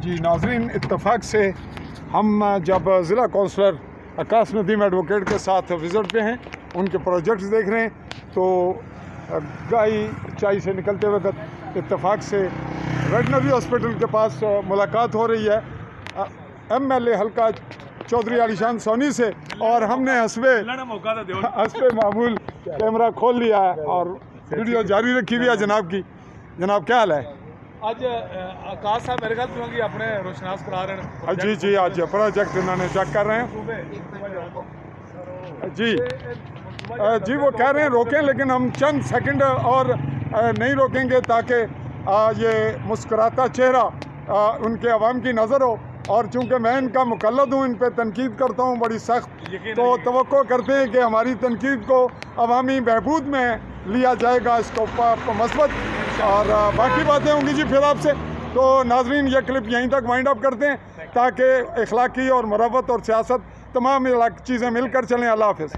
जी नाज़रीन, इत्तफाक से हम जब ज़िला कौंसलर आकाश नदीम एडवोकेट के साथ विज़िट पे हैं, उनके प्रोजेक्ट्स देख रहे हैं, तो गाई चाई से निकलते वक्त इत्तफाक से वेटनरी हॉस्पिटल के पास मुलाकात हो रही है MLA हल्का चौधरी आलिशान सोनी से, और हमने हस्बे मामूल कैमरा खोल लिया है और वीडियो जारी रखी हुई है जनाब की। जनाब क्या हाल है? आज आकाश साहब मेरे ख्याल से अपने रोशनास करा रहे हैं। जी आज प्रोजेक्ट इन्होंने चेक कर रहे हैं। जी वो कह रहे हैं रोकें, लेकिन हम चंद सेकंड और नहीं रोकेंगे ताकि ये मुस्कुराता चेहरा उनके अवाम की नज़र हो। और चूँकि मैं इनका मुकल्लद हूँ, इन पर तनकीद करता हूँ बड़ी सख्त, तो तवक्को करते हैं कि हमारी तनकीद को अवामी बहबूद में लिया जाएगा, इसको मस्बत और बाकी बातें होंगी जी फिर आपसे। तो नाजरीन, ये क्लिप यहीं तक वाइंड अप करते हैं ताकि अखलाकी और मरवत और सियासत तमाम चीज़ें मिलकर चलें। अल्लाह हाफ़िज़।